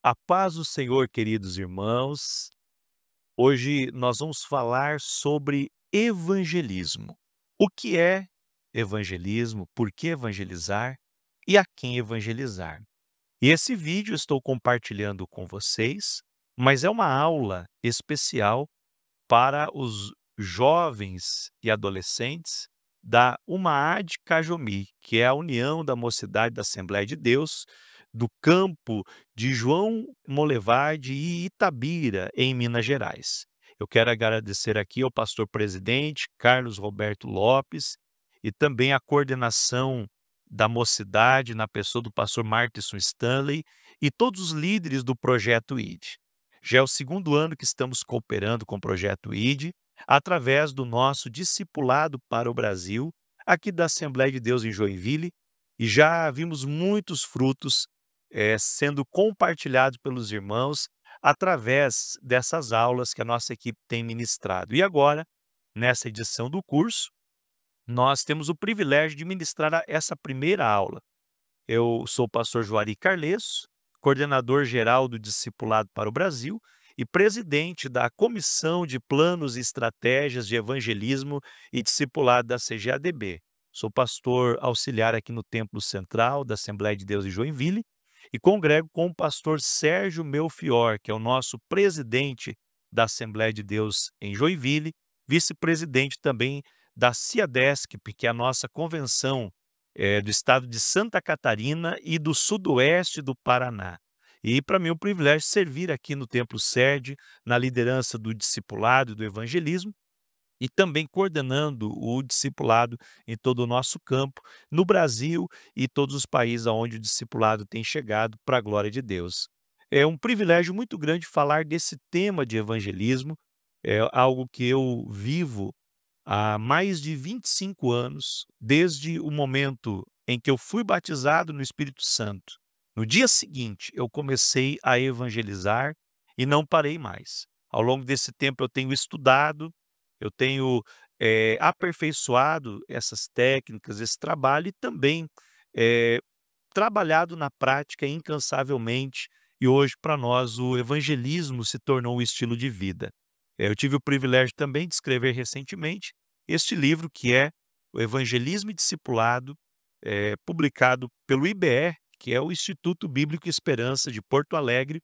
A paz do Senhor, queridos irmãos. Hoje nós vamos falar sobre evangelismo. O que é evangelismo? Por que evangelizar? E a quem evangelizar? E esse vídeo eu estou compartilhando com vocês, mas é uma aula especial para os jovens e adolescentes da UMAAD Cajomi, que é a União da Mocidade da Assembleia de Deus, do campo de João Molevade e Itabira, em Minas Gerais. Eu quero agradecer aqui ao pastor presidente Carlos Roberto Lopes e também a coordenação da mocidade, na pessoa do pastor Martinson Stanley e todos os líderes do projeto ID. Já é o segundo ano que estamos cooperando com o projeto ID, através do nosso discipulado para o Brasil, aqui da Assembleia de Deus em Joinville, e já vimos muitos frutos sendo compartilhados pelos irmãos através dessas aulas que a nossa equipe tem ministrado. E agora, nessa edição do curso, nós temos o privilégio de ministrar essa primeira aula. Eu sou o pastor Juari Carlesso, coordenador geral do Discipulado para o Brasil e presidente da Comissão de Planos e Estratégias de Evangelismo e Discipulado da CGADB. Sou pastor auxiliar aqui no Templo Central da Assembleia de Deus em Joinville e congrego com o pastor Sérgio Melfior, que é o nosso presidente da Assembleia de Deus em Joinville, vice-presidente também da CIADESC, que é a nossa convenção do estado de Santa Catarina e do sudoeste do Paraná. E para mim é um privilégio servir aqui no Templo Sede, na liderança do discipulado e do evangelismo, e também coordenando o discipulado em todo o nosso campo, no Brasil e todos os países aonde o discipulado tem chegado, para a glória de Deus. É um privilégio muito grande falar desse tema de evangelismo, é algo que eu vivo há mais de 25 anos, desde o momento em que eu fui batizado no Espírito Santo. No dia seguinte, eu comecei a evangelizar e não parei mais. Ao longo desse tempo, eu tenho estudado, eu tenho aperfeiçoado essas técnicas, esse trabalho e também eh, trabalhado na prática incansavelmente. E hoje, para nós, o evangelismo se tornou um estilo de vida. Eu tive o privilégio também de escrever recentemente este livro, que é o Evangelismo e Discipulado, publicado pelo IBE, que é o Instituto Bíblico Esperança de Porto Alegre,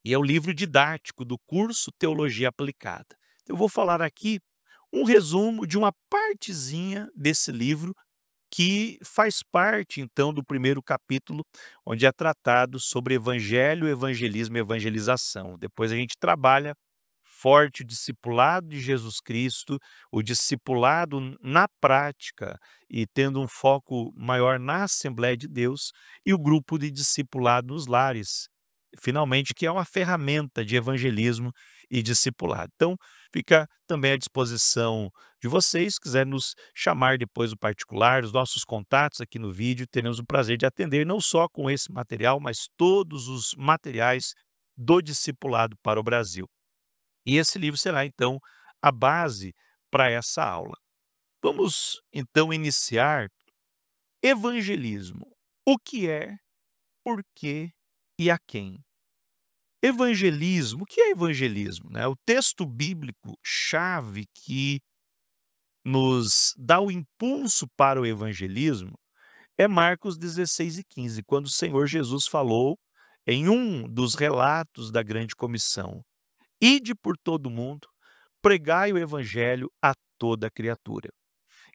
e é o livro didático do curso Teologia Aplicada. Eu vou falar aqui um resumo de uma partezinha desse livro, que faz parte, então, do primeiro capítulo, onde é tratado sobre evangelho, evangelismo e evangelização. Depois a gente trabalha forte o discipulado de Jesus Cristo, o discipulado na prática e tendo um foco maior na Assembleia de Deus e o grupo de discipulado nos lares, finalmente, que é uma ferramenta de evangelismo e discipulado. Então, fica também à disposição de vocês, se quiser nos chamar depois no particular, os nossos contatos aqui no vídeo, teremos o prazer de atender não só com esse material, mas todos os materiais do discipulado para o Brasil. E esse livro será, então, a base para essa aula. Vamos, então, iniciar evangelismo. O que é, por quê e a quem? Evangelismo, o que é evangelismo, né? O texto bíblico chave que nos dá o impulso para o evangelismo é Marcos 16:15, quando o Senhor Jesus falou em um dos relatos da grande comissão: "Ide por todo o mundo, pregai o evangelho a toda criatura".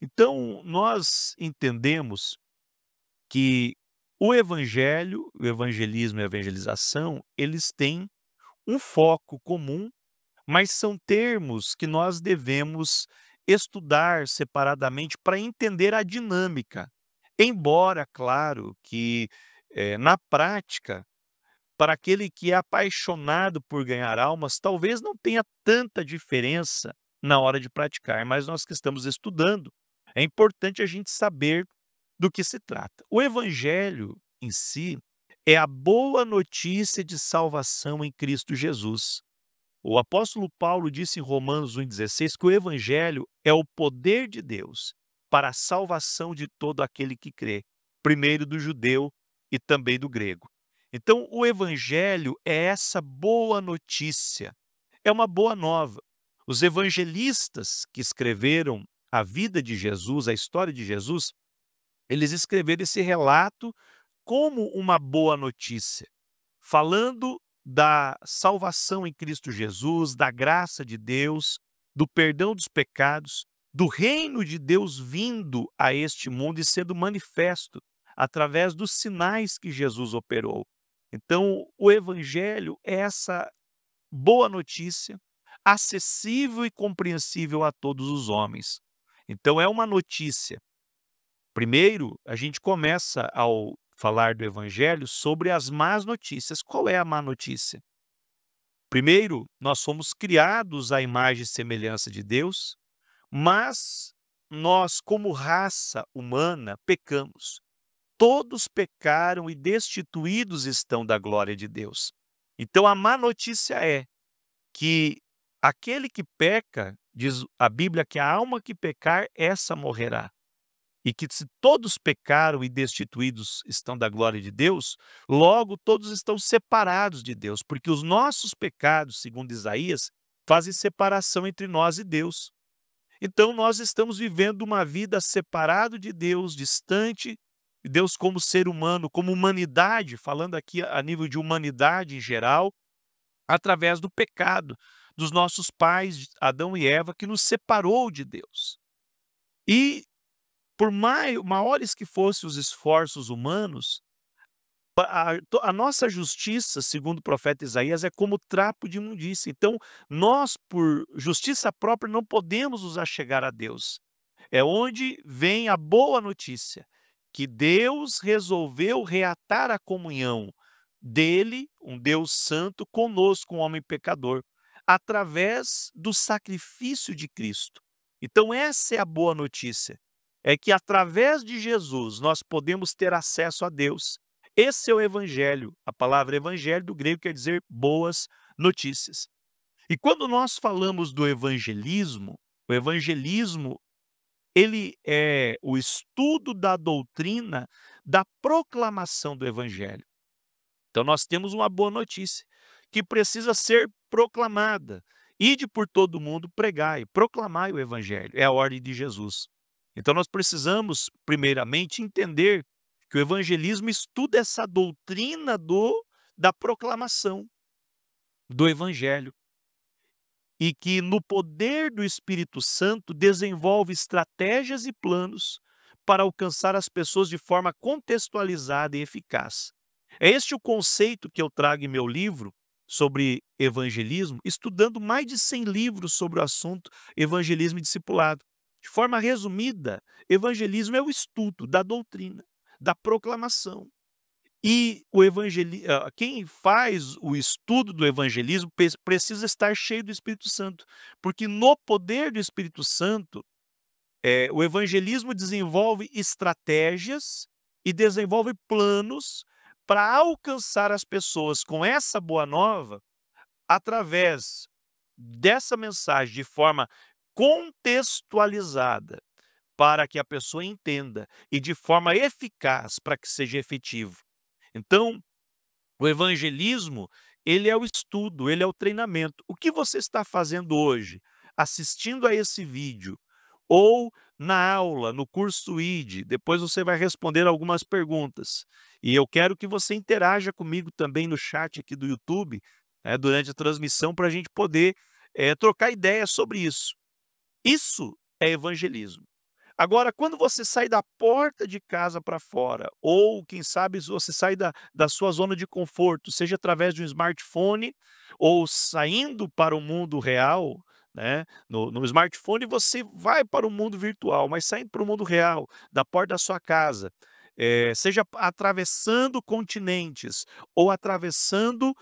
Então, nós entendemos que o evangelho, o evangelismo e a evangelização, eles têm um foco comum, mas são termos que nós devemos estudar separadamente para entender a dinâmica. Embora, claro, que na prática, para aquele que é apaixonado por ganhar almas, talvez não tenha tanta diferença na hora de praticar, mas nós que estamos estudando, é importante a gente saber do que se trata. O evangelho em si é a boa notícia de salvação em Cristo Jesus. O apóstolo Paulo disse em Romanos 1,16 que o evangelho é o poder de Deus para a salvação de todo aquele que crê, primeiro do judeu e também do grego. Então, o evangelho é essa boa notícia, é uma boa nova. Os evangelistas que escreveram a vida de Jesus, a história de Jesus, eles escreveram esse relato como uma boa notícia, falando da salvação em Cristo Jesus, da graça de Deus, do perdão dos pecados, do reino de Deus vindo a este mundo e sendo manifesto através dos sinais que Jesus operou. Então, o evangelho é essa boa notícia, acessível e compreensível a todos os homens. Então, é uma notícia. Primeiro, a gente começa ao falar do evangelho sobre as más notícias. Qual é a má notícia? Primeiro, nós fomos criados à imagem e semelhança de Deus, mas nós, como raça humana, pecamos. Todos pecaram e destituídos estão da glória de Deus. Então, a má notícia é que aquele que peca, diz a Bíblia, que a alma que pecar, essa morrerá. E que se todos pecaram e destituídos estão da glória de Deus, logo todos estão separados de Deus, porque os nossos pecados, segundo Isaías, fazem separação entre nós e Deus. Então nós estamos vivendo uma vida separado de Deus, distante de Deus como ser humano, como humanidade, falando aqui a nível de humanidade em geral, através do pecado dos nossos pais, Adão e Eva, que nos separou de Deus. E por maiores que fossem os esforços humanos, a nossa justiça, segundo o profeta Isaías, é como trapo de imundícia. Então, nós, por justiça própria, não podemos nos achegar a Deus. É onde vem a boa notícia, que Deus resolveu reatar a comunhão dele, um Deus santo, conosco, um homem pecador, através do sacrifício de Cristo. Então, essa é a boa notícia. É que através de Jesus nós podemos ter acesso a Deus. Esse é o evangelho. A palavra evangelho do grego quer dizer boas notícias. E quando nós falamos do evangelismo, o evangelismo ele é o estudo da doutrina da proclamação do evangelho. Então nós temos uma boa notícia que precisa ser proclamada. Ide por todo o mundo, pregai, proclamai o evangelho. É a ordem de Jesus. Então nós precisamos, primeiramente, entender que o evangelismo estuda essa doutrina da proclamação do evangelho e que no poder do Espírito Santo desenvolve estratégias e planos para alcançar as pessoas de forma contextualizada e eficaz. É este o conceito que eu trago em meu livro sobre evangelismo, estudando mais de 100 livros sobre o assunto evangelismo e discipulado. De forma resumida, evangelismo é o estudo da doutrina, da proclamação. E quem faz o estudo do evangelismo precisa estar cheio do Espírito Santo, porque no poder do Espírito Santo, o evangelismo desenvolve estratégias e desenvolve planos para alcançar as pessoas com essa boa nova através dessa mensagem de forma contextualizada, para que a pessoa entenda e de forma eficaz para que seja efetivo. Então, o evangelismo, ele é o estudo, ele é o treinamento. O que você está fazendo hoje? Assistindo a esse vídeo ou na aula, no curso ID, depois você vai responder algumas perguntas. E eu quero que você interaja comigo também no chat aqui do YouTube, durante a transmissão, para a gente poder trocar ideias sobre isso. Isso é evangelismo. Agora, quando você sai da porta de casa para fora, ou quem sabe você sai da sua zona de conforto, seja através de um smartphone ou saindo para o mundo real, né? No smartphone você vai para o mundo virtual, mas saindo para o mundo real, da porta da sua casa, seja atravessando continentes ou atravessando,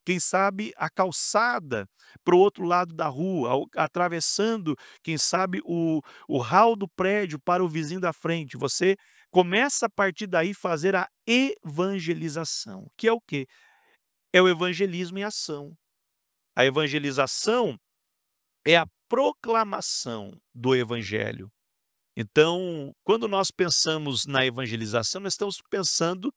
quem sabe, a calçada para o outro lado da rua, atravessando, quem sabe, o hall do prédio para o vizinho da frente. Você começa a partir daí fazer a evangelização, que é o quê? É o evangelismo em ação. A evangelização é a proclamação do evangelho. Então, quando nós pensamos na evangelização, nós estamos pensando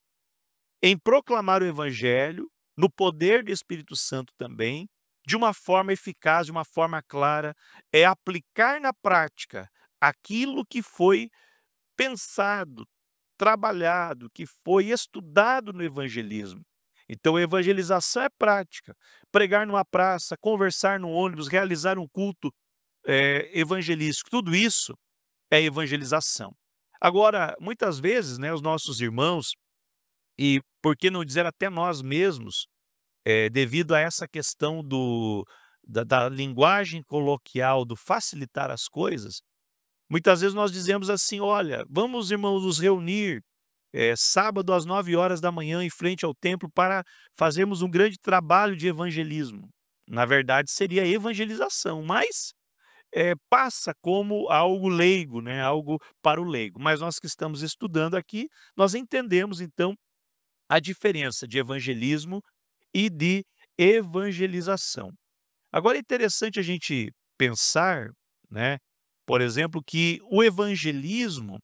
em proclamar o evangelho, no poder do Espírito Santo também, de uma forma eficaz, de uma forma clara, é aplicar na prática aquilo que foi pensado, trabalhado, que foi estudado no evangelismo. Então, a evangelização é prática. Pregar numa praça, conversar no ônibus, realizar um culto evangelístico, tudo isso é evangelização. Agora, muitas vezes, né, os nossos irmãos, e por que não dizer até nós mesmos, devido a essa questão da linguagem coloquial, do facilitar as coisas, muitas vezes nós dizemos assim: "Olha, vamos, irmãos, nos reunir, sábado às 9 horas da manhã em frente ao templo para fazermos um grande trabalho de evangelismo". Na verdade seria evangelização, mas, passa como algo leigo, né, algo para o leigo. Mas nós que estamos estudando aqui, nós entendemos então a diferença de evangelismo e de evangelização. Agora é interessante a gente pensar, né, por exemplo, que o evangelismo,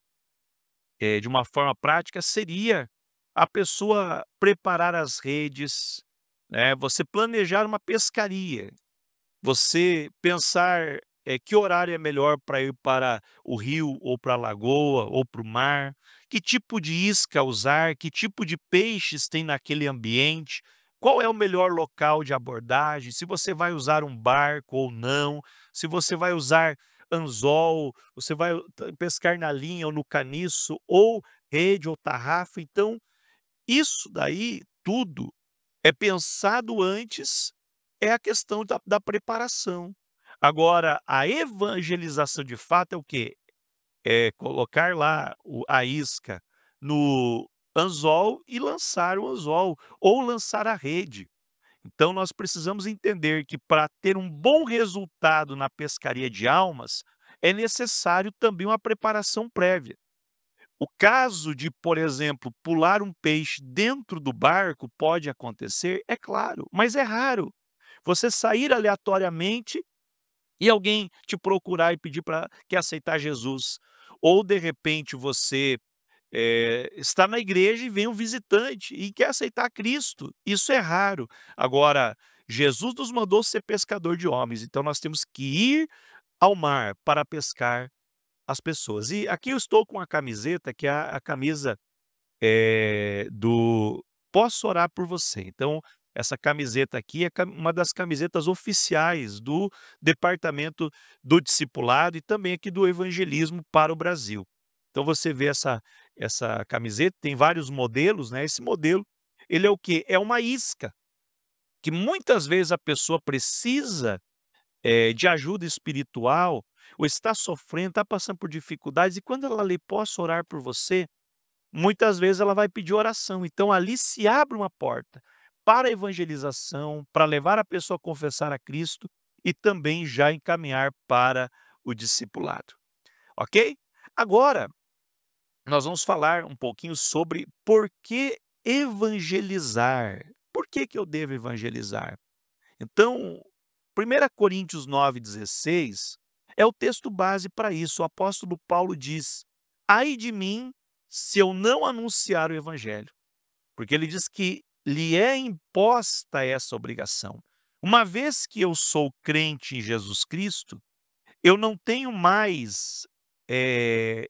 de uma forma prática, seria a pessoa preparar as redes, né, você planejar uma pescaria, você pensar, que horário é melhor para ir para o rio ou para a lagoa ou para o mar, que tipo de isca usar, que tipo de peixes tem naquele ambiente, qual é o melhor local de abordagem, se você vai usar um barco ou não, se você vai usar anzol, você vai pescar na linha ou no caniço, ou rede ou tarrafa. Então, isso daí tudo é pensado antes, é a questão da preparação. Agora, a evangelização de fato é o quê? É colocar lá a isca no anzol e lançar o anzol, ou lançar a rede. Então nós precisamos entender que para ter um bom resultado na pescaria de almas, é necessário também uma preparação prévia. O caso de, por exemplo, pular um peixe dentro do barco pode acontecer, é claro, mas é raro. Você sair aleatoriamente e alguém te procurar e pedir para quer aceitar Jesus. Ou de repente você, está na igreja e vem um visitante e quer aceitar Cristo. Isso é raro. Agora, Jesus nos mandou ser pescador de homens, então nós temos que ir ao mar para pescar as pessoas. E aqui eu estou com a camiseta que é a camisa, do "Posso orar por você". Então, essa camiseta aqui é uma das camisetas oficiais do Departamento do Discipulado e também aqui do Evangelismo para o Brasil. Então você vê essa camiseta, tem vários modelos, né, esse modelo, ele é o quê? É uma isca, que muitas vezes a pessoa precisa, de ajuda espiritual, ou está sofrendo, está passando por dificuldades, e quando ela lê: "Posso orar por você?", muitas vezes ela vai pedir oração. Então ali se abre uma porta para a evangelização, para levar a pessoa a confessar a Cristo e também já encaminhar para o discipulado, ok? Agora, nós vamos falar um pouquinho sobre por que evangelizar. Por que que eu devo evangelizar? Então, 1 Coríntios 9,16 é o texto base para isso. O apóstolo Paulo diz: "Ai de mim, se eu não anunciar o evangelho", porque ele diz que lhe é imposta essa obrigação. Uma vez que eu sou crente em Jesus Cristo, eu não tenho mais, eh,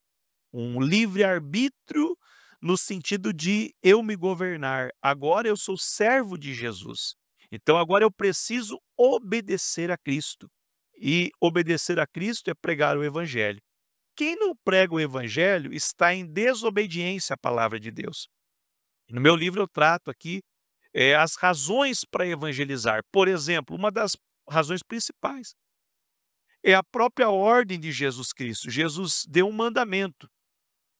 um livre-arbítrio no sentido de eu me governar. Agora eu sou servo de Jesus. Então agora eu preciso obedecer a Cristo. E obedecer a Cristo é pregar o evangelho. Quem não prega o evangelho está em desobediência à palavra de Deus. No meu livro eu trato aqui, as razões para evangelizar. Por exemplo, uma das razões principais é a própria ordem de Jesus Cristo. Jesus deu um mandamento: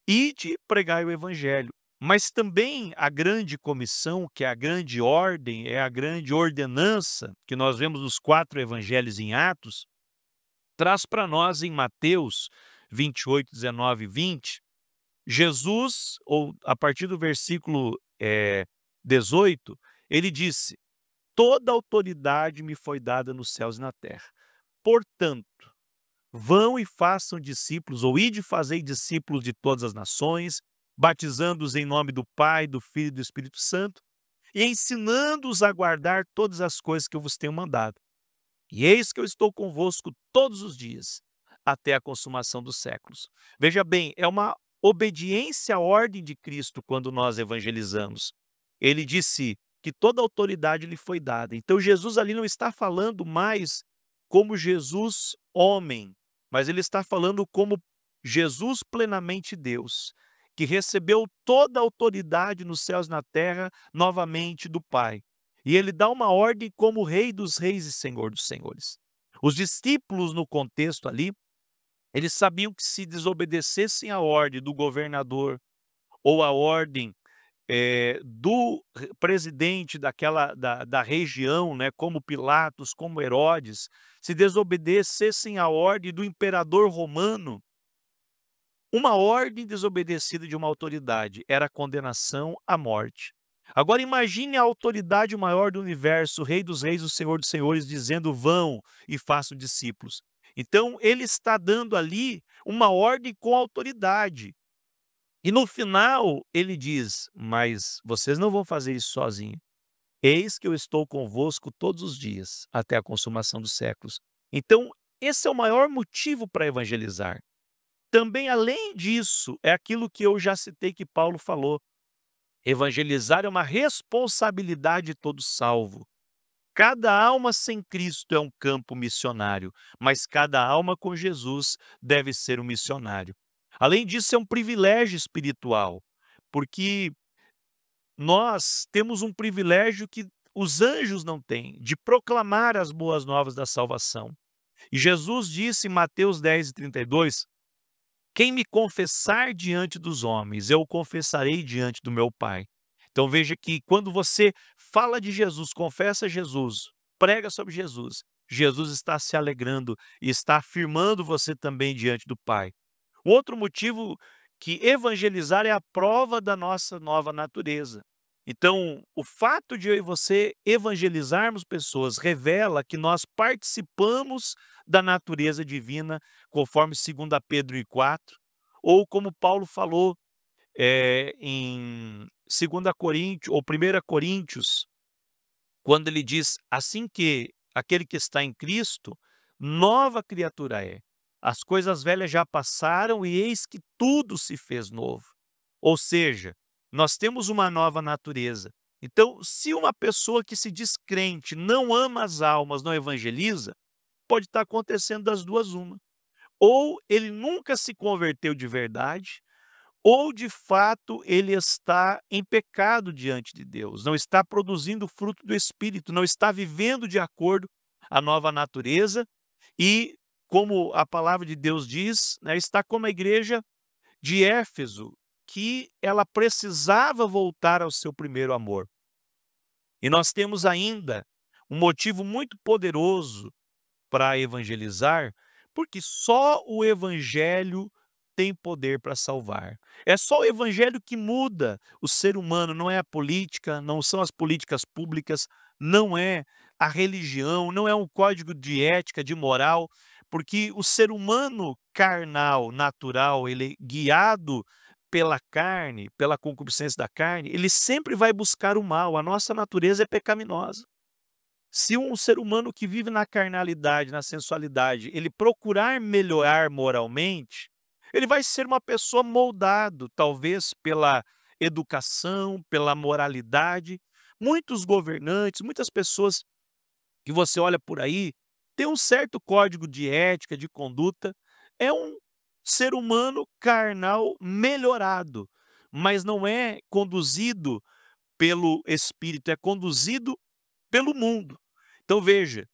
ide pregai o evangelho. Mas também a grande comissão, que é a grande ordem, é a grande ordenança, que nós vemos nos 4 evangelhos em Atos, traz para nós em Mateus 28, 19 e 20, Jesus, ou a partir do versículo 18, ele disse: "Toda autoridade me foi dada nos céus e na terra. Portanto, vão e façam discípulos, ou ide fazei discípulos de todas as nações, batizando-os em nome do Pai, do Filho e do Espírito Santo, e ensinando-os a guardar todas as coisas que eu vos tenho mandado. E eis que eu estou convosco todos os dias, até a consumação dos séculos. Veja bem, é uma obediência à ordem de Cristo quando nós evangelizamos. Ele disse que toda autoridade lhe foi dada. Então Jesus ali não está falando mais como Jesus homem, mas ele está falando como Jesus plenamente Deus, que recebeu toda a autoridade nos céus e na terra novamente do Pai. E ele dá uma ordem como Rei dos Reis e Senhor dos Senhores. Os discípulos, no contexto ali, eles sabiam que se desobedecessem à ordem do governador ou à ordem do presidente da região, né, como Pilatos, como Herodes, se desobedecessem à ordem do imperador romano, uma ordem desobedecida de uma autoridade era a condenação à morte. Agora imagine a autoridade maior do universo, o Rei dos Reis, o Senhor dos Senhores, dizendo: vão e façam discípulos. Então ele está dando ali uma ordem com autoridade. E no final ele diz: mas vocês não vão fazer isso sozinhos. Eis que eu estou convosco todos os dias, até a consumação dos séculos. Então esse é o maior motivo para evangelizar. Também, além disso, é aquilo que eu já citei que Paulo falou: evangelizar é uma responsabilidade de todo salvo. Cada alma sem Cristo é um campo missionário, mas cada alma com Jesus deve ser um missionário. Além disso, é um privilégio espiritual, porque nós temos um privilégio que os anjos não têm, de proclamar as boas novas da salvação. E Jesus disse em Mateus 10:32, quem me confessar diante dos homens, eu o confessarei diante do meu Pai. Então veja que quando você fala de Jesus, confessa Jesus, prega sobre Jesus, Jesus está se alegrando e está afirmando você também diante do Pai. O outro motivo que evangelizar é a prova da nossa nova natureza. Então, o fato de eu e você evangelizarmos pessoas revela que nós participamos da natureza divina, conforme 2 Pedro 4, ou como Paulo falou em 2 Coríntios, ou 1 Coríntios, quando ele diz: assim que aquele que está em Cristo, nova criatura é. As coisas velhas já passaram e eis que tudo se fez novo. Ou seja, nós temos uma nova natureza. Então, se uma pessoa que se diz crente não ama as almas, não evangeliza, pode estar acontecendo das duas uma. Ou ele nunca se converteu de verdade, ou de fato ele está em pecado diante de Deus, não está produzindo o fruto do Espírito, não está vivendo de acordo à nova natureza e, como a palavra de Deus diz, né, está como a igreja de Éfeso, que ela precisava voltar ao seu primeiro amor. E nós temos ainda um motivo muito poderoso para evangelizar, porque só o evangelho tem poder para salvar. É só o evangelho que muda o ser humano, não é a política, não são as políticas públicas, não é a religião, não é um código de ética, de moral, porque o ser humano carnal, natural, ele guiado pela carne, pela concupiscência da carne, ele sempre vai buscar o mal, a nossa natureza é pecaminosa. Se um ser humano que vive na carnalidade, na sensualidade, ele procurar melhorar moralmente, ele vai ser uma pessoa moldado, talvez pela educação, pela moralidade. Muitos governantes, muitas pessoas que você olha por aí, têm um certo código de ética, de conduta, é um ser humano carnal melhorado, mas não é conduzido pelo Espírito, é conduzido pelo mundo. Então veja,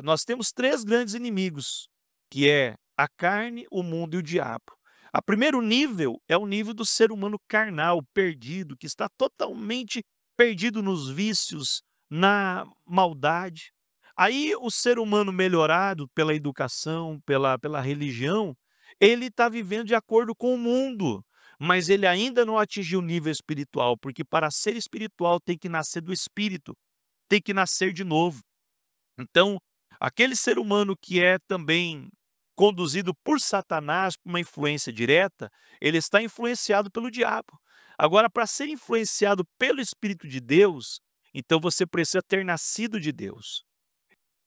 nós temos três grandes inimigos, que é a carne, o mundo e o diabo. O primeiro nível é o nível do ser humano carnal, perdido, que está totalmente perdido nos vícios, na maldade. Aí o ser humano melhorado pela educação, pela religião, ele está vivendo de acordo com o mundo, mas ele ainda não atingiu o nível espiritual, porque para ser espiritual tem que nascer do Espírito, tem que nascer de novo. Então, aquele ser humano que é também conduzido por Satanás, por uma influência direta, ele está influenciado pelo diabo. Agora, para ser influenciado pelo Espírito de Deus, então você precisa ter nascido de Deus.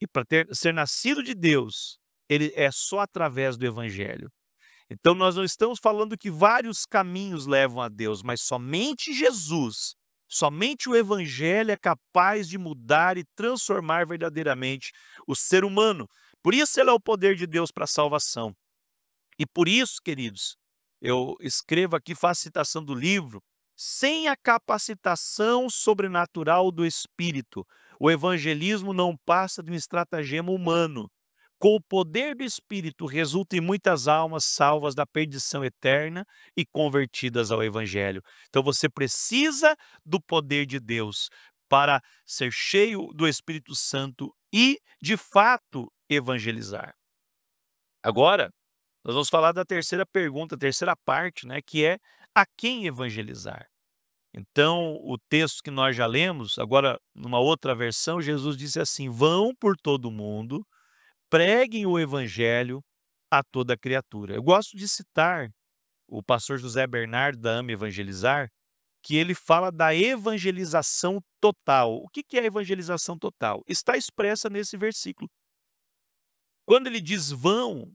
E para ser nascido de Deus, ele é só através do evangelho. Então nós não estamos falando que vários caminhos levam a Deus, mas somente Jesus, somente o evangelho é capaz de mudar e transformar verdadeiramente o ser humano. Por isso ele é o poder de Deus para a salvação. E por isso, queridos, eu escrevo aqui, faço citação do livro, sem a capacitação sobrenatural do Espírito, o evangelismo não passa de um estratagema humano. Com o poder do Espírito, resulta em muitas almas salvas da perdição eterna e convertidas ao Evangelho. Então você precisa do poder de Deus para ser cheio do Espírito Santo e, de fato, evangelizar. Agora, nós vamos falar da terceira pergunta, a terceira parte, né, que é a quem evangelizar. Então, o texto que nós já lemos, agora numa outra versão, Jesus disse assim: vão por todo o mundo, preguem o evangelho a toda criatura. Eu gosto de citar o pastor José Bernardo da AME Evangelizar, que ele fala da evangelização total. O que é a evangelização total? Está expressa nesse versículo. Quando ele diz vão,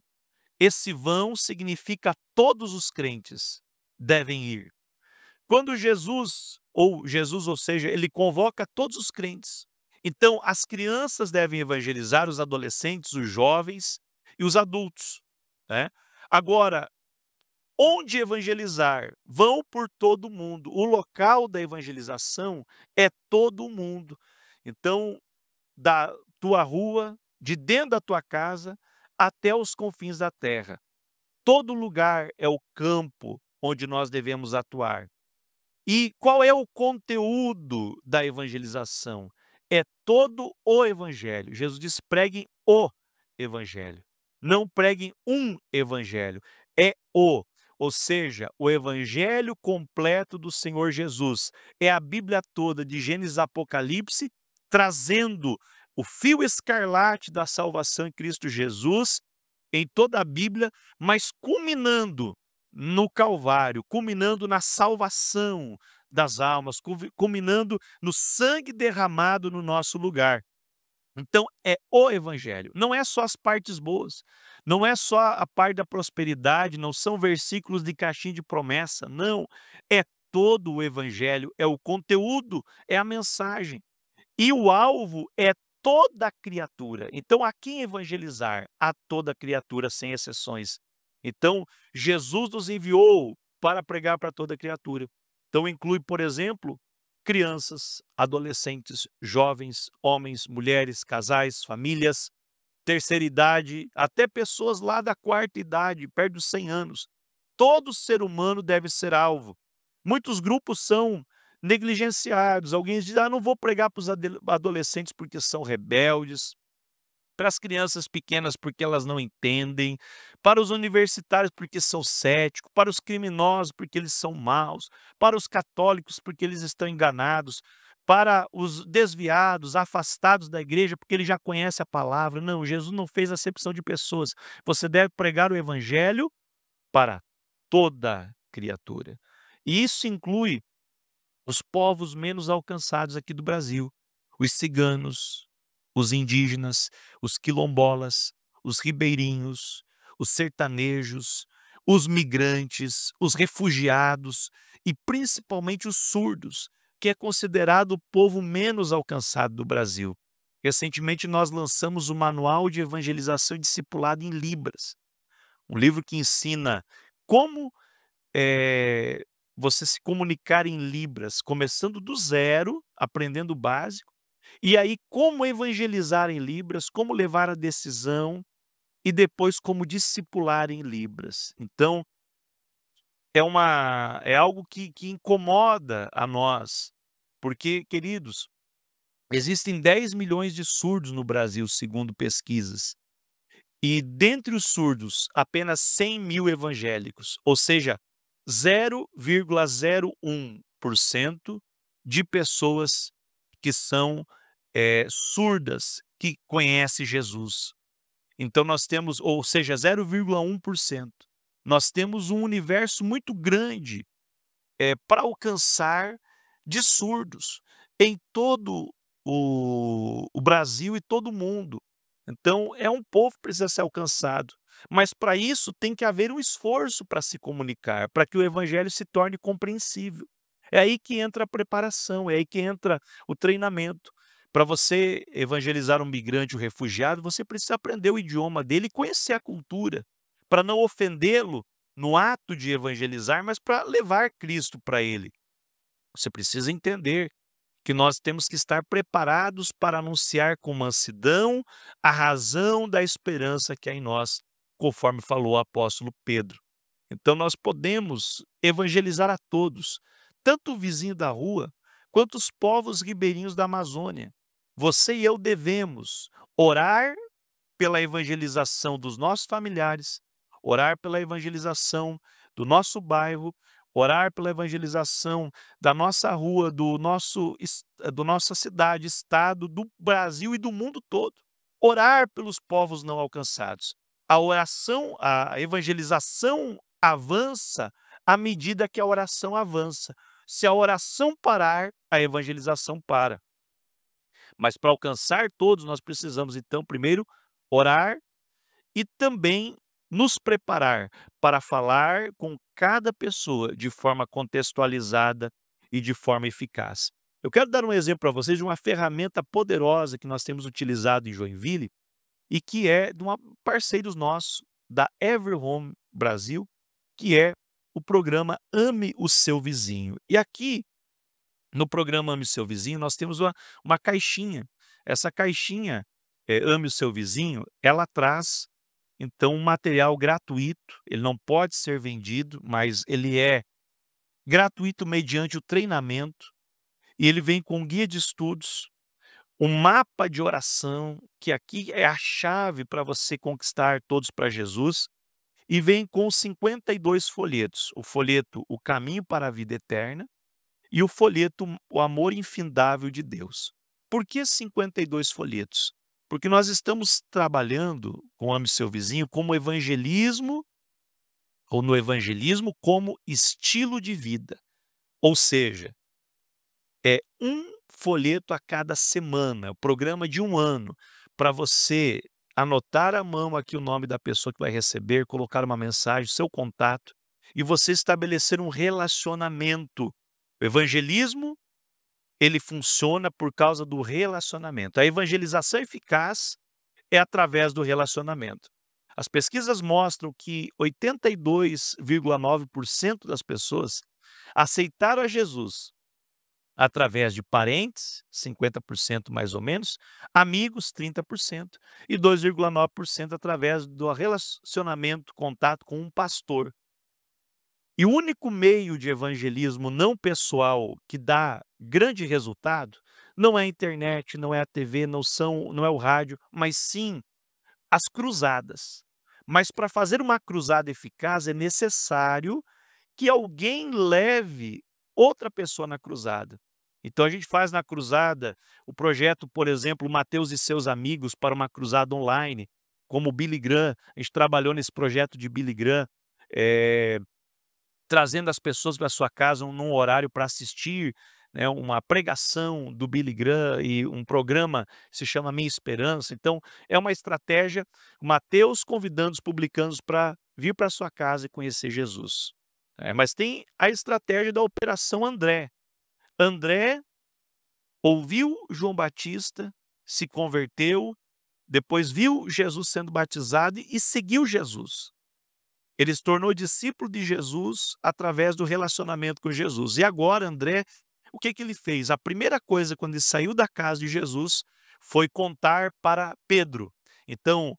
esse vão significa todos os crentes devem ir. Quando Jesus, ou seja, ele convoca todos os crentes. Então, as crianças devem evangelizar, os adolescentes, os jovens e os adultos, né? Agora, onde evangelizar? Vão por todo o mundo. O local da evangelização é todo o mundo. Então, da tua rua, de dentro da tua casa, até os confins da terra. Todo lugar é o campo onde nós devemos atuar. E qual é o conteúdo da evangelização? É todo o evangelho. Jesus diz: preguem o evangelho. Não preguem um evangelho, é o. Ou seja, o evangelho completo do Senhor Jesus. É a Bíblia toda, de Gênesis a Apocalipse, trazendo o fio escarlate da salvação em Cristo Jesus em toda a Bíblia, mas culminando no Calvário, culminando na salvação das almas, culminando no sangue derramado no nosso lugar. Então é o evangelho, não é só as partes boas, não é só a parte da prosperidade, não são versículos de caixinha de promessa, não, é todo o evangelho, é o conteúdo, é a mensagem. E o alvo é toda criatura. Então, a quem evangelizar? A toda criatura, sem exceções. Então, Jesus nos enviou para pregar para toda criatura. Então, inclui, por exemplo, crianças, adolescentes, jovens, homens, mulheres, casais, famílias, terceira idade, até pessoas lá da quarta idade, perto dos 100 anos. Todo ser humano deve ser alvo. Muitos grupos são negligenciados. Alguém diz: não vou pregar para os adolescentes porque são rebeldes, para as crianças pequenas porque elas não entendem, para os universitários porque são céticos, para os criminosos porque eles são maus, para os católicos porque eles estão enganados, para os desviados, afastados da igreja porque eles já conhecem a palavra. Não, Jesus não fez acepção de pessoas. Você deve pregar o evangelho para toda criatura. E isso inclui os povos menos alcançados aqui do Brasil, os ciganos, os indígenas, os quilombolas, os ribeirinhos, os sertanejos, os migrantes, os refugiados e principalmente os surdos, que é considerado o povo menos alcançado do Brasil. Recentemente nós lançamos o Manual de Evangelização e Discipulado em Libras, um livro que ensina como você se comunicar em Libras, começando do zero, aprendendo o básico, e aí como evangelizar em Libras, como levar a decisão e depois como discipular em Libras. Então, é algo que incomoda a nós, porque, queridos, existem 10 milhões de surdos no Brasil, segundo pesquisas, e dentre os surdos, apenas 100 mil evangélicos, ou seja, 0,01% de pessoas que são surdas, que conhecem Jesus. Então nós temos, ou seja, 0,1%. Nós temos um universo muito grande para alcançar de surdos em todo o Brasil e todo o mundo. Então é um povo que precisa ser alcançado, mas para isso tem que haver um esforço para se comunicar, para que o evangelho se torne compreensível. É aí que entra a preparação, é aí que entra o treinamento. Para você evangelizar um migrante, um refugiado, você precisa aprender o idioma dele e conhecer a cultura, para não ofendê-lo no ato de evangelizar, mas para levar Cristo para ele. Você precisa entender que nós temos que estar preparados para anunciar com mansidão a razão da esperança que há em nós, conforme falou o apóstolo Pedro. Então nós podemos evangelizar a todos, tanto o vizinho da rua, quanto os povos ribeirinhos da Amazônia. Você e eu devemos orar pela evangelização dos nossos familiares, orar pela evangelização do nosso bairro, orar pela evangelização da nossa rua, do nossa cidade, estado, do Brasil e do mundo todo. Orar pelos povos não alcançados. A oração, a evangelização avança à medida que a oração avança. Se a oração parar, a evangelização para. Mas para alcançar todos, nós precisamos então primeiro orar e também nos preparar para falar com cada pessoa de forma contextualizada e de forma eficaz. Eu quero dar um exemplo para vocês de uma ferramenta poderosa que nós temos utilizado em Joinville e que é de uma parceiros nossos, da Every Home Brasil, que é o programa Ame o Seu Vizinho. E aqui, no programa Ame o Seu Vizinho, nós temos uma caixinha. Essa caixinha, Ame o Seu Vizinho, ela traz então um material gratuito, ele não pode ser vendido, mas ele é gratuito mediante o treinamento, e ele vem com um guia de estudos, um mapa de oração, que aqui é a chave para você conquistar todos para Jesus, e vem com 52 folhetos, o folheto O Caminho para a Vida Eterna e o folheto O Amor Infindável de Deus. Por que 52 folhetos? Porque nós estamos trabalhando com Ame Seu Vizinho como evangelismo, ou no evangelismo como estilo de vida. Ou seja, é um folheto a cada semana, o programa de um ano, para você anotar à mão aqui o nome da pessoa que vai receber, colocar uma mensagem, seu contato, e você estabelecer um relacionamento. O evangelismo, ele funciona por causa do relacionamento. A evangelização eficaz é através do relacionamento. As pesquisas mostram que 82,9% das pessoas aceitaram a Jesus através de parentes, 50% mais ou menos, amigos, 30%, e 2,9% através do relacionamento, contato com um pastor. E o único meio de evangelismo não pessoal que dá grande resultado não é a internet, não é a TV, não é o rádio, mas sim as cruzadas. Mas para fazer uma cruzada eficaz é necessário que alguém leve outra pessoa na cruzada. Então a gente faz na cruzada o projeto, por exemplo, Mateus e seus amigos para uma cruzada online, como o Billy Graham. A gente trabalhou nesse projeto de Billy Graham, trazendo as pessoas para sua casa num horário para assistir, né, uma pregação do Billy Graham e um programa que se chama Minha Esperança. Então, é uma estratégia, Mateus convidando os publicanos para vir para sua casa e conhecer Jesus. Mas tem a estratégia da Operação André. André ouviu João Batista, se converteu, depois viu Jesus sendo batizado e seguiu Jesus. Ele se tornou discípulo de Jesus através do relacionamento com Jesus. E agora, André, o que ele fez? A primeira coisa, quando ele saiu da casa de Jesus, foi contar para Pedro. Então,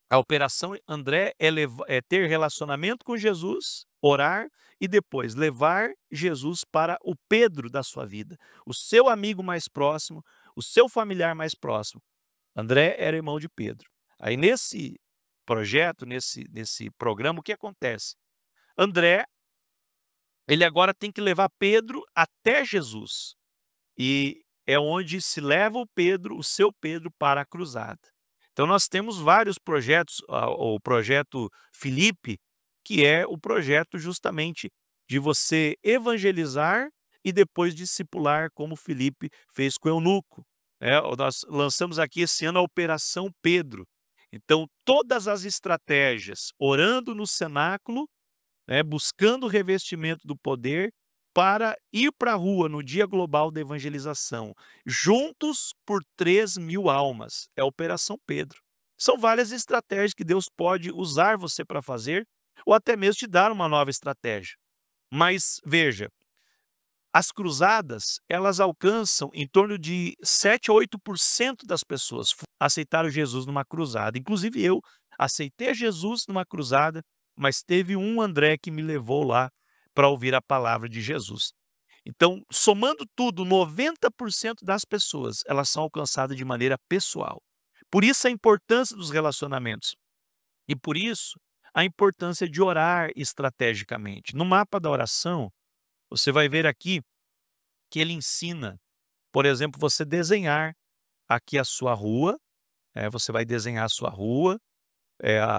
a operação André é ter relacionamento com Jesus, orar e depois levar Jesus para o Pedro da sua vida, o seu amigo mais próximo, o seu familiar mais próximo. André era irmão de Pedro. Aí nesse projeto, nesse programa, o que acontece? André, ele agora tem que levar Pedro até Jesus. E é onde se leva o seu Pedro para a cruzada. Então nós temos vários projetos, o projeto Filipe, que é o projeto justamente de você evangelizar e depois discipular, como Filipe fez com o eunuco, né. Nós lançamos aqui esse ano a Operação Pedro. Então todas as estratégias, orando no cenáculo, né, buscando o revestimento do poder para ir para a rua no Dia Global da Evangelização, juntos por 3.000 almas. É a Operação Pedro. São várias estratégias que Deus pode usar você para fazer, ou até mesmo te dar uma nova estratégia. Mas veja, as cruzadas, elas alcançam em torno de 7 a 8% das pessoas aceitaram Jesus numa cruzada. Inclusive eu aceitei Jesus numa cruzada, mas teve um André que me levou lá para ouvir a palavra de Jesus. Então, somando tudo, 90% das pessoas, elas são alcançadas de maneira pessoal. Por isso a importância dos relacionamentos. E por isso a importância de orar estrategicamente. No mapa da oração, você vai ver aqui que ele ensina, por exemplo, você desenhar aqui a sua rua, você vai desenhar a sua rua,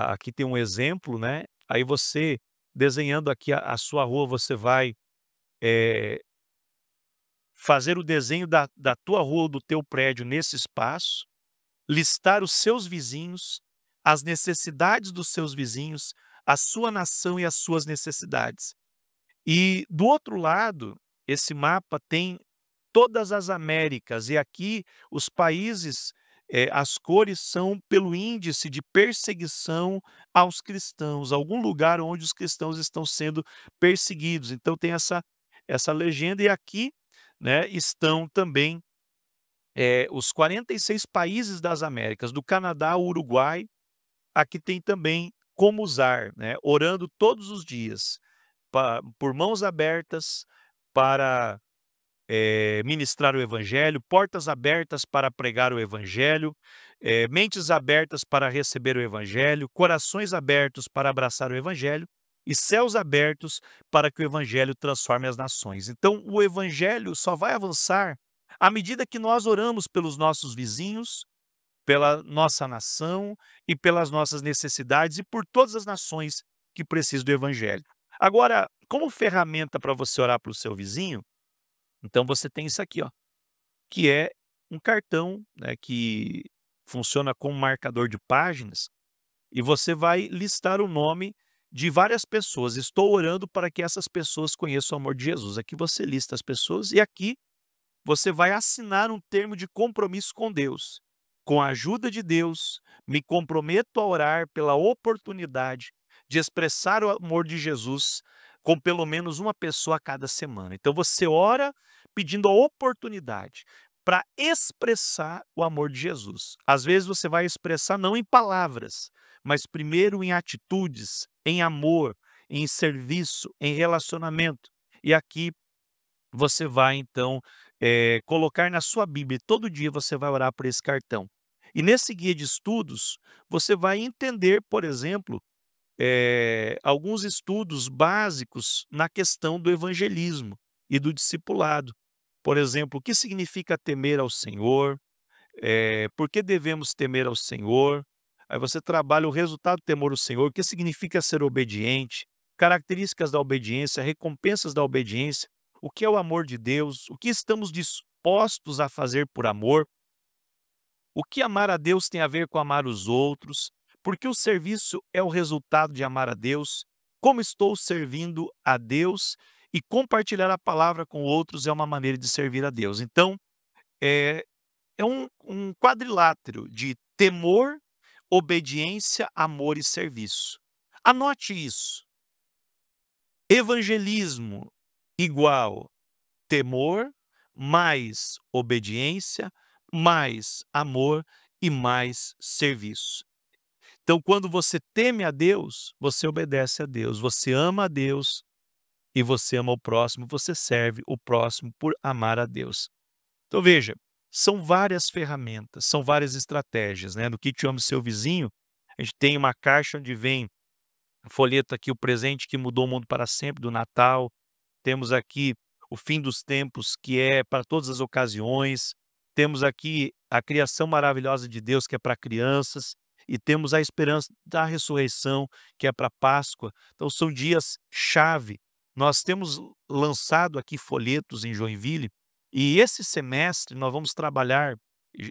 aqui tem um exemplo, né, aí você desenhando aqui a sua rua, você vai, eh, fazer o desenho da tua rua ou do teu prédio nesse espaço, listar os seus vizinhos, as necessidades dos seus vizinhos, a sua nação e as suas necessidades. E do outro lado, esse mapa tem todas as Américas, e aqui os países, as cores são pelo índice de perseguição aos cristãos, algum lugar onde os cristãos estão sendo perseguidos. Então tem essa legenda, e aqui, né, estão também, os 46 países das Américas, do Canadá ao Uruguai. Aqui tem também como usar, né, orando todos os dias, por mãos abertas para ministrar o evangelho, portas abertas para pregar o evangelho, mentes abertas para receber o evangelho, corações abertos para abraçar o evangelho e céus abertos para que o evangelho transforme as nações. Então, o evangelho só vai avançar à medida que nós oramos pelos nossos vizinhos, pela nossa nação e pelas nossas necessidades e por todas as nações que precisam do evangelho. Agora, como ferramenta para você orar para o seu vizinho, então você tem isso aqui, ó, que é um cartão, né, que funciona como marcador de páginas, e você vai listar o nome de várias pessoas. Estou orando para que essas pessoas conheçam o amor de Jesus. Aqui você lista as pessoas e aqui você vai assinar um termo de compromisso com Deus. Com a ajuda de Deus, me comprometo a orar pela oportunidade de expressar o amor de Jesus com pelo menos uma pessoa a cada semana. Então você ora pedindo a oportunidade para expressar o amor de Jesus. Às vezes você vai expressar não em palavras, mas primeiro em atitudes, em amor, em serviço, em relacionamento. E aqui você vai então, colocar na sua Bíblia, todo dia você vai orar por esse cartão. E nesse guia de estudos, você vai entender, por exemplo, alguns estudos básicos na questão do evangelismo e do discipulado. Por exemplo, o que significa temer ao Senhor, por que devemos temer ao Senhor? Aí você trabalha o resultado do temor ao Senhor, o que significa ser obediente, características da obediência, recompensas da obediência, o que é o amor de Deus, o que estamos dispostos a fazer por amor, o que amar a Deus tem a ver com amar os outros, porque o serviço é o resultado de amar a Deus, como estou servindo a Deus, e compartilhar a palavra com outros é uma maneira de servir a Deus. Então, é um quadrilátero de temor, obediência, amor e serviço. Anote isso. Evangelismo igual temor, mais obediência, mais amor e mais serviço. Então, quando você teme a Deus, você obedece a Deus, você ama a Deus e você ama o próximo, você serve o próximo por amar a Deus. Então veja, são várias ferramentas, são várias estratégias, né? No Kit Ame Seu Vizinho, a gente tem uma caixa onde vem um folheto aqui, o presente que mudou o mundo para sempre, do Natal. Temos aqui o fim dos tempos, que é para todas as ocasiões. temos aqui a criação maravilhosa de Deus, que é para crianças, e temos a esperança da ressurreição, que é para Páscoa. Então são dias chave. Nós temos lançado aqui folhetos em Joinville, e esse semestre nós vamos trabalhar,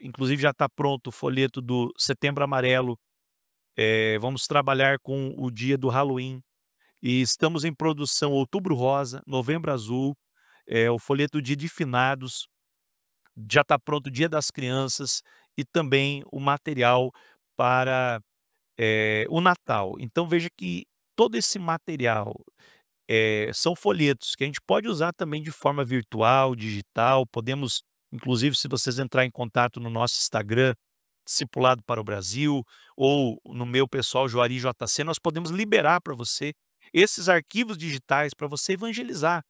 inclusive já está pronto o folheto do Setembro Amarelo, vamos trabalhar com o dia do Halloween, e estamos em produção Outubro Rosa, Novembro Azul, o folheto Dia de Finados, já está pronto o Dia das Crianças e também o material para, o Natal. Então veja que todo esse material, são folhetos que a gente pode usar também de forma virtual, digital, podemos inclusive se vocês entrar em contato no nosso Instagram, Discipulado para o Brasil, ou no meu pessoal Juari JC, nós podemos liberar para você esses arquivos digitais para você evangelizar.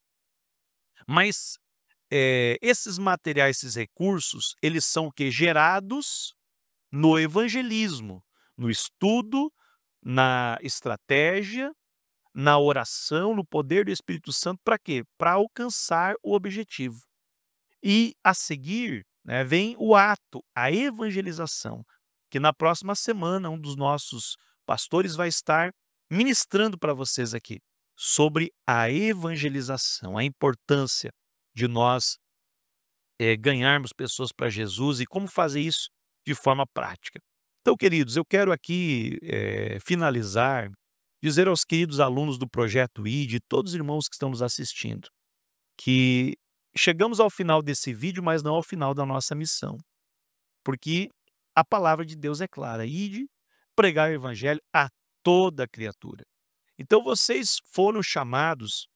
Mas, esses materiais, esses recursos, eles são o quê? Gerados no evangelismo, no estudo, na estratégia, na oração, no poder do Espírito Santo, para quê? Para alcançar o objetivo. E a seguir, né, vem o ato, a evangelização, que na próxima semana um dos nossos pastores vai estar ministrando para vocês aqui, sobre a evangelização, a importância de nós, ganharmos pessoas para Jesus e como fazer isso de forma prática. Então, queridos, eu quero aqui, finalizar, dizer aos queridos alunos do Projeto ID, todos os irmãos que estão nos assistindo, que chegamos ao final desse vídeo, mas não ao final da nossa missão, porque a palavra de Deus é clara: ide, pregar o evangelho a toda criatura. Então vocês foram chamados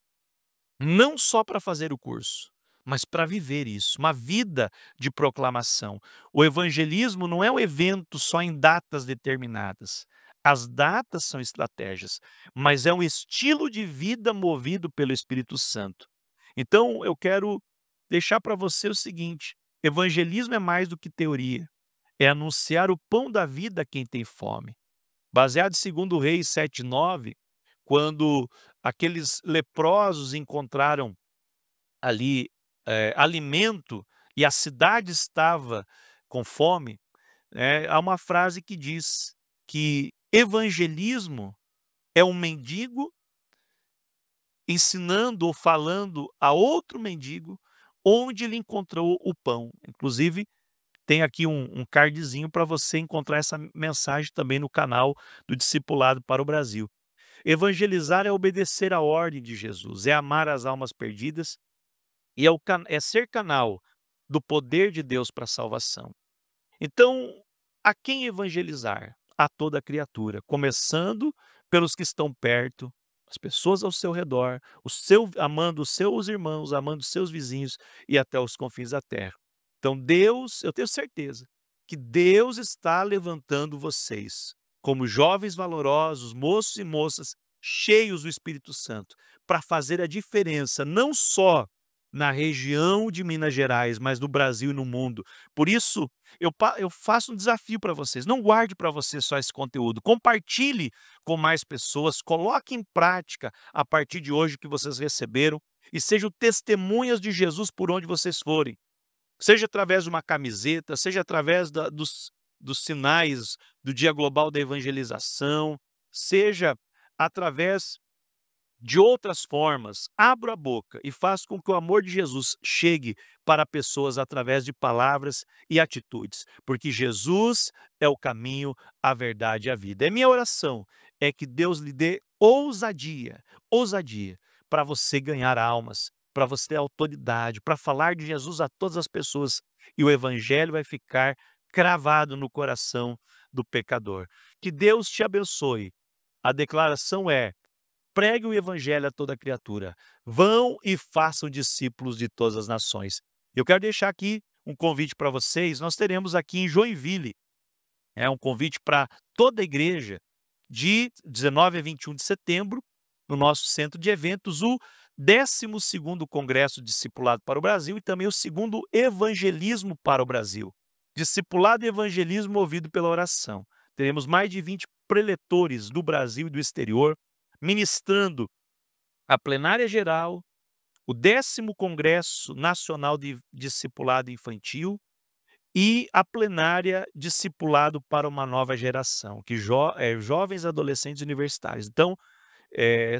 não só para fazer o curso, mas para viver isso, uma vida de proclamação. O evangelismo não é um evento só em datas determinadas. As datas são estratégias, mas é um estilo de vida movido pelo Espírito Santo. Então eu quero deixar para você o seguinte: evangelismo é mais do que teoria, é anunciar o pão da vida a quem tem fome. Baseado em 2 Reis 7:9, quando aqueles leprosos encontraram ali, alimento e a cidade estava com fome, há uma frase que diz que evangelismo é um mendigo ensinando ou falando a outro mendigo onde ele encontrou o pão. Inclusive, tem aqui um cardzinho para você encontrar essa mensagem também no canal do Discipulado para o Brasil. Evangelizar é obedecer à ordem de Jesus, é amar as almas perdidas e é ser canal do poder de Deus para a salvação. Então, a quem evangelizar? A toda criatura, começando pelos que estão perto, as pessoas ao seu redor, amando os seus irmãos, amando os seus vizinhos e até os confins da terra. Então Deus, eu tenho certeza que Deus está levantando vocês como jovens valorosos, moços e moças cheios do Espírito Santo, para fazer a diferença não só na região de Minas Gerais, mas no Brasil e no mundo. Por isso, eu faço um desafio para vocês: não guarde para você só esse conteúdo, compartilhe com mais pessoas, coloque em prática a partir de hoje o que vocês receberam e sejam testemunhas de Jesus por onde vocês forem. Seja através de uma camiseta, seja através dos sinais do Dia Global da Evangelização, seja através de outras formas. Abra a boca e faça com que o amor de Jesus chegue para pessoas através de palavras e atitudes, porque Jesus é o caminho, a verdade e a vida. É minha oração, é que Deus lhe dê ousadia, ousadia, para você ganhar almas, para você ter autoridade, para falar de Jesus a todas as pessoas, e o evangelho vai ficar cravado no coração do pecador. Que Deus te abençoe. A declaração é: pregue o evangelho a toda criatura. Vão e façam discípulos de todas as nações. Eu quero deixar aqui um convite para vocês. Nós teremos aqui em Joinville, um convite para toda a igreja, de 19 a 21 de setembro, no nosso centro de eventos, o 12º Congresso Discipulado para o Brasil e também o 2º Evangelismo para o Brasil. Discipulado e evangelismo movido pela oração. Teremos mais de 20 preletores do Brasil e do exterior, ministrando a plenária geral, o 10º Congresso Nacional de Discipulado Infantil e a plenária Discipulado para uma Nova Geração, que jovens, adolescentes e universitários. Então,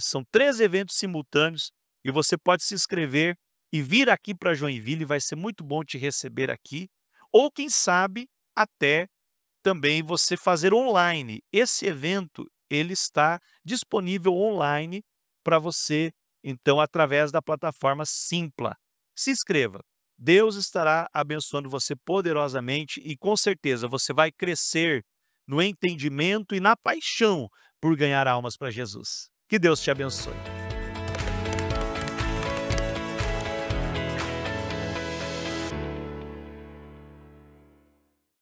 são 3 eventos simultâneos e você pode se inscrever e vir aqui para Joinville, vai ser muito bom te receber aqui, ou quem sabe até também você fazer online. Esse evento, ele está disponível online para você, então, através da plataforma Simpla. Se inscreva. Deus estará abençoando você poderosamente e com certeza você vai crescer no entendimento e na paixão por ganhar almas para Jesus. Que Deus te abençoe.